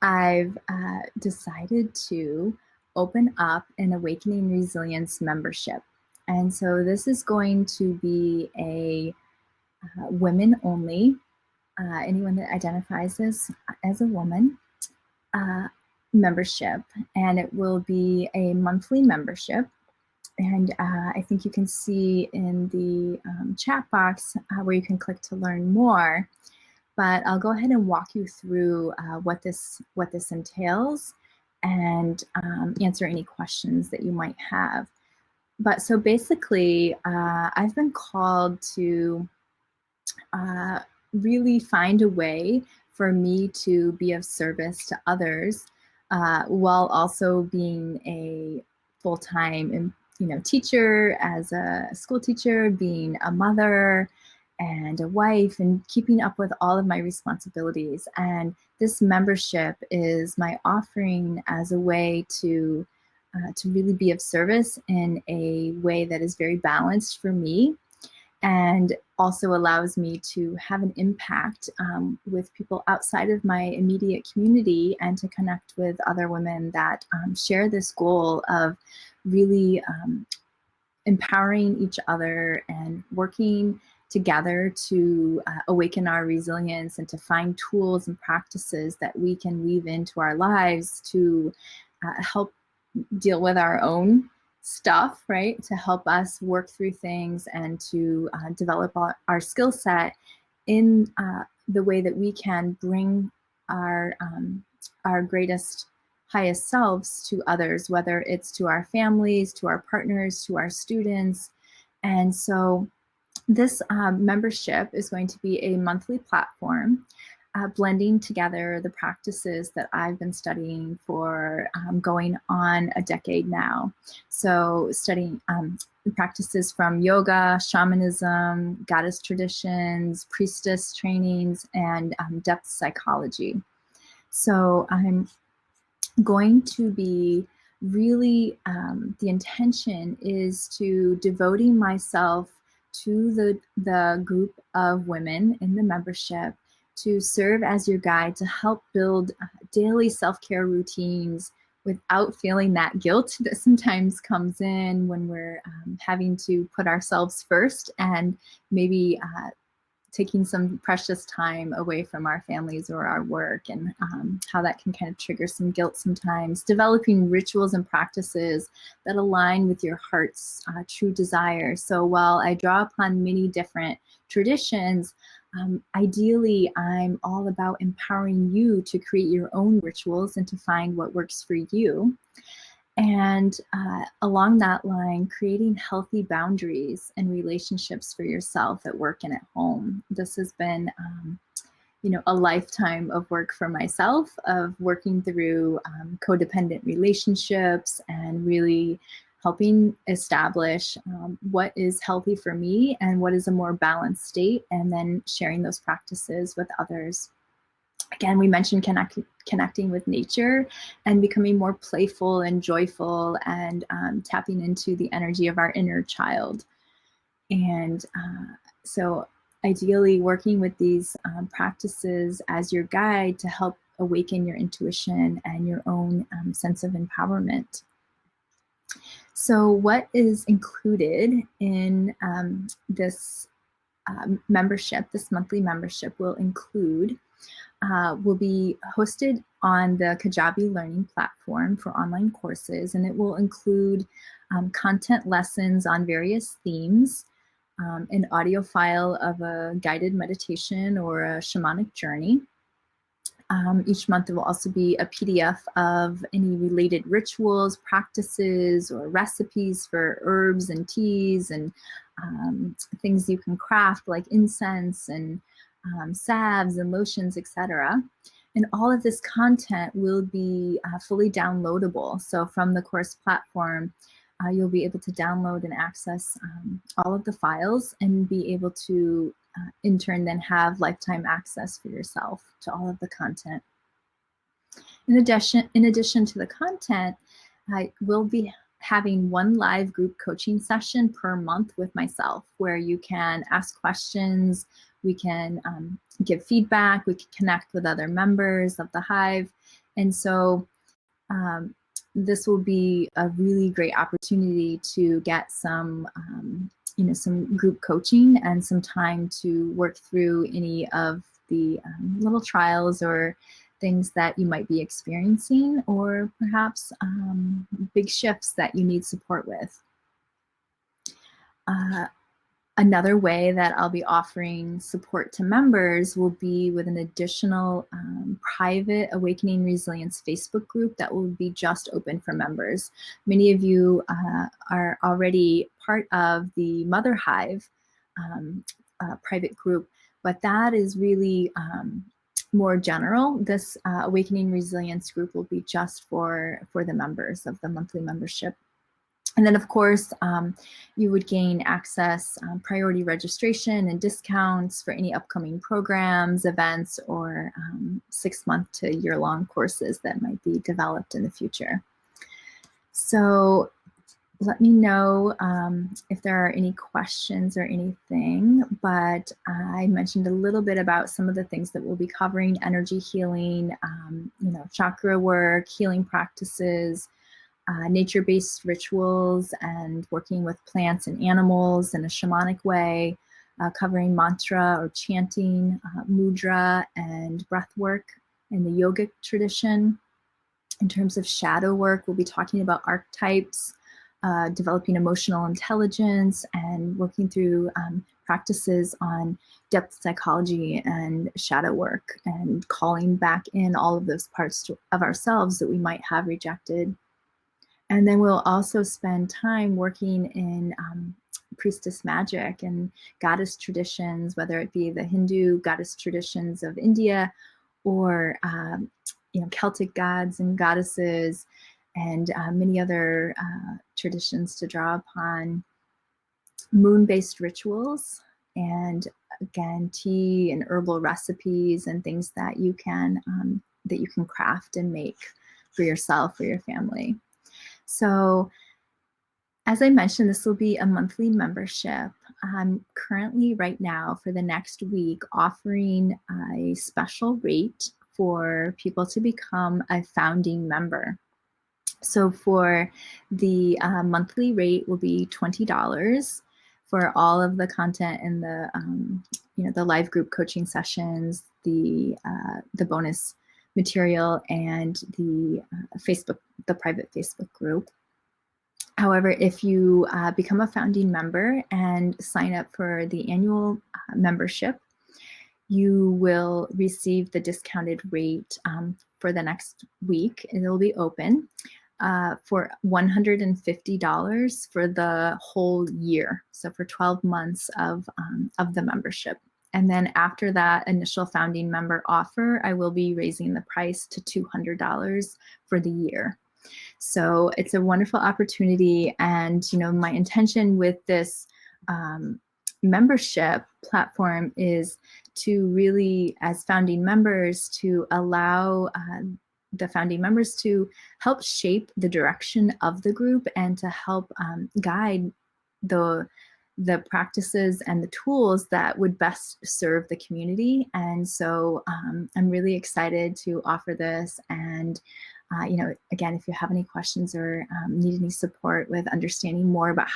I've decided to open up an Awakening Resilience membership. And so this is going to be a women only, anyone that identifies as a woman, uh, membership. And it will be a monthly membership. And I think you can see in the chat box where you can click to learn more. But I'll go ahead and walk you through what this entails and answer any questions that you might have. But so basically, I've been called to really find a way for me to be of service to others while also being a full-time teacher, as a school teacher, being a mother and a wife, and keeping up with all of my responsibilities. And this membership is my offering as a way to really be of service in a way that is very balanced for me, and also allows me to have an impact with people outside of my immediate community, and to connect with other women that share this goal of really empowering each other and working together to awaken our resilience, and to find tools and practices that we can weave into our lives to help deal with our own stuff, right? To help us work through things and to develop our skill set in the way that we can bring our greatest, highest selves to others, whether it's to our families, to our partners, to our students. And so this membership is going to be a monthly platform, blending together the practices that I've been studying for going on a decade now. So studying the practices from yoga, shamanism, goddess traditions, priestess trainings, and depth psychology. So I'm going to be really, the intention is to devoting myself to the group of women in the membership, to serve as your guide, to help build daily self-care routines without feeling that guilt that sometimes comes in when we're having to put ourselves first, and maybe taking some precious time away from our families or our work, and how that can kind of trigger some guilt sometimes. Developing rituals and practices that align with your heart's true desire. So while I draw upon many different traditions, ideally I'm all about empowering you to create your own rituals and to find what works for you. And along that line, creating healthy boundaries and relationships for yourself at work and at home. This has been, a lifetime of work for myself, of working through codependent relationships and really helping establish what is healthy for me and what is a more balanced state, and then sharing those practices with others. Again, we mentioned connecting with nature and becoming more playful and joyful, and tapping into the energy of our inner child. And so ideally working with these practices as your guide to help awaken your intuition and your own sense of empowerment. So what is included in this membership, this monthly membership, will be hosted on the Kajabi Learning platform for online courses, and it will include content lessons on various themes, an audio file of a guided meditation or a shamanic journey. Each month there will also be a PDF of any related rituals, practices, or recipes for herbs and teas, and things you can craft like incense and salves and lotions, etc. And all of this content will be fully downloadable. So from the course platform, you'll be able to download and access all of the files, and be able to in turn then have lifetime access for yourself to all of the content. In addition to the content, I will be having one live group coaching session per month with myself, where you can ask questions We can give feedback. We can connect with other members of the Hive. And so this will be a really great opportunity to get some, some group coaching and some time to work through any of the little trials or things that you might be experiencing, or perhaps big shifts that you need support with. Another way that I'll be offering support to members will be with an additional private Awakening Resilience Facebook group that will be just open for members. Many of you are already part of the Mother Hive private group, but that is really more general. This Awakening Resilience group will be just for the members of the monthly membership. And then, of course, you would gain access, priority registration and discounts for any upcoming programs, events, or 6-month to year-long courses that might be developed in the future. So let me know if there are any questions or anything, but I mentioned a little bit about some of the things that we'll be covering: energy healing, chakra work, healing practices, nature-based rituals, and working with plants and animals in a shamanic way, covering mantra or chanting, mudra, and breath work in the yogic tradition. In terms of shadow work, we'll be talking about archetypes, developing emotional intelligence, and working through practices on depth psychology and shadow work, and calling back in all of those parts of ourselves that we might have rejected. And then we'll also spend time working in priestess magic and goddess traditions, whether it be the Hindu goddess traditions of India, or Celtic gods and goddesses, and many other traditions to draw upon. Moon-based rituals, and again, tea and herbal recipes and things that you can craft and make for yourself or your family. So, as I mentioned, this will be a monthly membership. I'm currently, right now, for the next week, offering a special rate for people to become a founding member. So for the monthly rate will be $20 for all of the content in the the live group coaching sessions, the bonus material, and the private Facebook group. However, if you become a founding member and sign up for the annual membership, you will receive the discounted rate for the next week, and it'll be open for $150 for the whole year. So for 12 months of the membership. And then after that initial founding member offer, I will be raising the price to $200 for the year. So it's a wonderful opportunity. And, my intention with this membership platform is to really, as founding members, to allow the founding members to help shape the direction of the group and to help guide the practices and the tools that would best serve the community. And so I'm really excited to offer this. And again, if you have any questions or need any support with understanding more about